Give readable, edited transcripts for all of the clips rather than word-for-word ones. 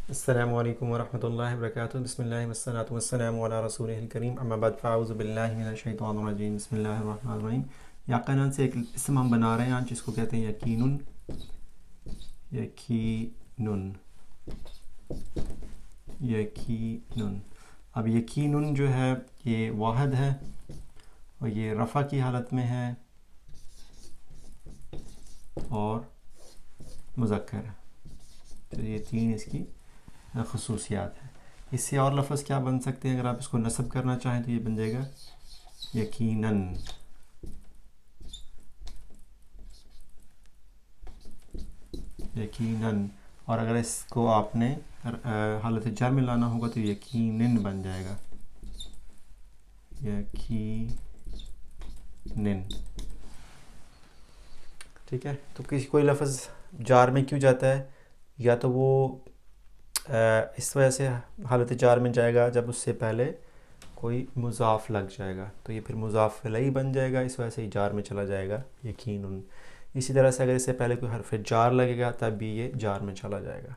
السلام علیکم ورحمۃ اللہ وبرکاتہ. بسم اللہ والصلاۃ والسلام علی رسولہ الکریم. اما بعد فاعوذ باللہ من الشیطان الرجیم. بسم اللہ الرحمن الرحیم. یقیناً سے ایک اسم ہم بنا رہے ہیں آج جس کو کہتے ہیں یقیناً. یقیناً یقیناً. اب یقیناً جو ہے یہ واحد ہے اور یہ رفع کی حالت میں ہے اور مذکر ہے. تو یہ تین اس کی خصوصیات ہیں. اس سے اور لفظ کیا بن سکتے ہیں؟ اگر آپ اس کو نصب کرنا چاہیں تو یہ بن جائے گا یقیناً. یقیناً. اور اگر اس کو آپ نے حالت جر میں لانا ہوگا تو یقیناً بن جائے گا یقیناً. ٹھیک ہے. تو کوئی لفظ جار میں کیوں جاتا ہے؟ یا تو وہ اس وجہ سے حالت جار میں جائے گا جب اس سے پہلے کوئی مضاف لگ جائے گا تو یہ پھر مضاف الیہ بن جائے گا، اس وجہ سے یہ جار میں چلا جائے گا یقیناً. اسی طرح سے اگر اس سے پہلے کوئی حرف جار لگے گا تب بھی یہ جار میں چلا جائے گا.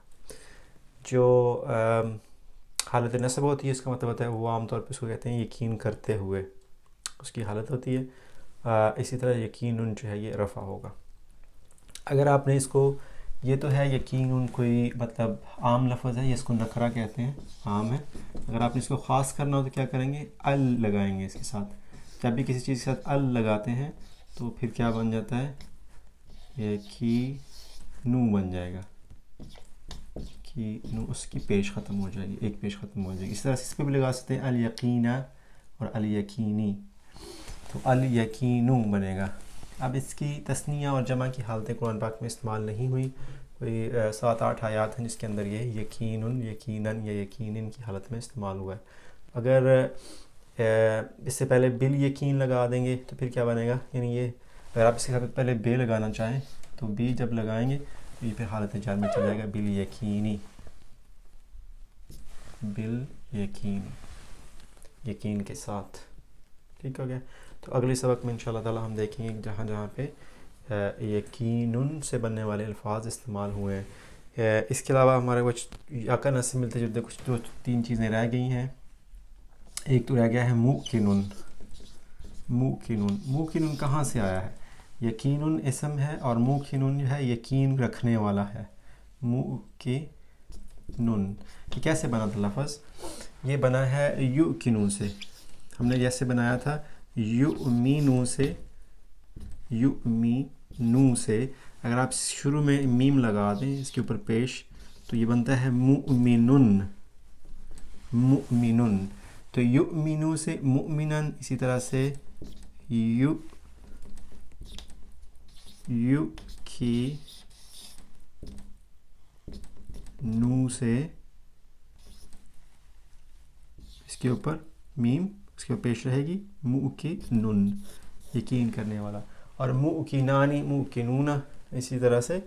جو حالت نصب ہوتی ہے اس کا مطلب ہوتا ہے وہ عام طور پہ اس کو کہتے ہیں یقین کرتے ہوئے، اس کی حالت ہوتی ہے. اسی طرح یقیناً جو ہے یہ رفع ہوگا. اگر آپ نے اس کو، یہ تو ہے یقیناً کوئی مطلب عام لفظ ہے، یہ اس کو نکرہ کہتے ہیں، عام ہے. اگر آپ نے اس کو خاص کرنا ہو تو کیا کریں گے؟ ال لگائیں گے اس کے ساتھ. جب بھی کسی چیز کے ساتھ ال لگاتے ہیں تو پھر کیا بن جاتا ہے؟ یقینو بن جائے گا. یقینو، اس کی پیش ختم ہو جائے گی، ایک پیش ختم ہو جائے گی. اس طرح سے اس پہ بھی لگا سکتے ہیں الیقینہ اور الیقینی. تو الیقینو بنے گا. اب اس کی تثنیہ اور جمع کی حالتیں قرآن پاک میں استعمال نہیں ہوئی. کوئی 7-8 آیات ہیں جس کے اندر یہ یقیناً، یقیناً یا یقیناً کی حالت میں استعمال ہوا ہے. اگر اس سے پہلے بال یقین لگا دیں گے تو پھر کیا بنے گا؟ یعنی یہ اگر آپ اس کے پہلے بے لگانا چاہیں تو بی جب لگائیں گے تو یہ پھر حالت جر میں چل جائے گا بال یقینی. بال یقین، یقین کے ساتھ. ٹھیک ہو گیا. تو اگلے سبق میں انشاءاللہ تعالی ہم دیکھیں گے جہاں جہاں پہ یقیناً سے بننے والے الفاظ استعمال ہوئے ہیں. اس کے علاوہ ہمارے کچھ یقیناً سے ملتے جلتے کچھ 2-3 چیزیں رہ گئی ہیں. ایک تو رہ گیا ہے موقنون. موقنون، موقنون کہاں سے آیا ہے؟ یقیناً اسم ہے اور موقنون جو ہے یقین رکھنے والا ہے. موقنون یہ کیسے بنا تھا لفظ؟ یہ بنا ہے یؤمنون سے. ہم نے جیسے بنایا تھا یؤمنو سے، یؤمنو سے اگر آپ شروع میں میم لگا دیں اس کے اوپر پیش تو یہ بنتا ہے مؤمنن. مؤمنن. تو یؤمنو سے مؤمنن. اسی طرح سے یؤمنو سے اس کے اوپر میم اس کے اوپر پیش رہے گی موقنن، یقین کرنے والا. اور موقنانی، موقنون. اسی طرح سے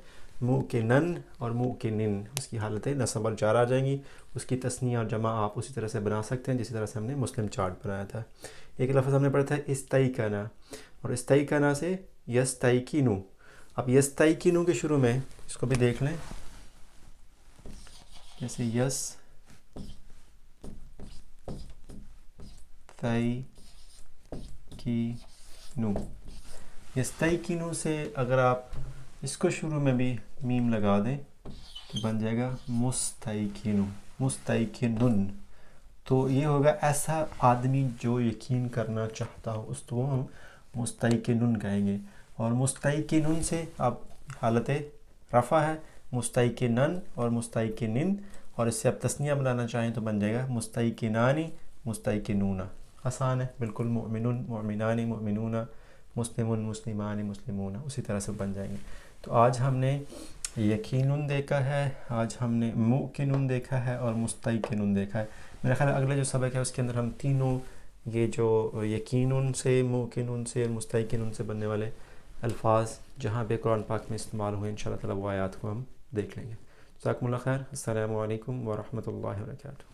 موقنن اور موقنن اس کی حالتیں نصب اور جار آ جائیں گی. اس کی تثنیہ اور جمع آپ اسی طرح سے بنا سکتے ہیں جسی طرح سے ہم نے مسلم چارٹ بنایا تھا. ایک لفظ ہم نے پڑھا تھا استیقنا، اور استیقنا سے یستیقنو. اب یستیقنو کے شروع میں اس کو بھی دیکھ لیں، جیسے یستیقنو سے اگر آپ اس کو شروع میں بھی میم لگا دیں تو بن جائے گا مستیقنو، مستیقنن. تو یہ ہوگا ایسا آدمی جو یقین کرنا چاہتا ہو، اس کو ہم مستیقنن کہیں گے. اور مستیقنن سے اب حالت رفع ہے، مستیقنن اور مستیقنن. اور اس سے اب تثنیہ بنانا چاہیں تو بن جائے گا مستیقنانی، مستیقنون. آسان ہے بالکل. مؤمنون، مؤمنانی، مؤمنون. مسلمون، مسلمان، مسلمون. اسی طرح سے بن جائیں گے. تو آج ہم نے یقیناً دیکھا ہے، آج ہم نے موقنون دیکھا ہے اور مستیقنون دیکھا ہے. میرا خیال ہے اگلا جو سبق ہے اس کے اندر ہم تینوں یہ جو یقیناً سے، موقنون سے اور مستیقنون سے بننے والے الفاظ جہاں پہ قرآن پاک میں استعمال ہوئے انشاءاللہ تعالی وہ آیات کو ہم دیکھ لیں گے. جزاکم اللہ خیر. السلام علیکم ورحمۃ اللہ وبرکاتہ.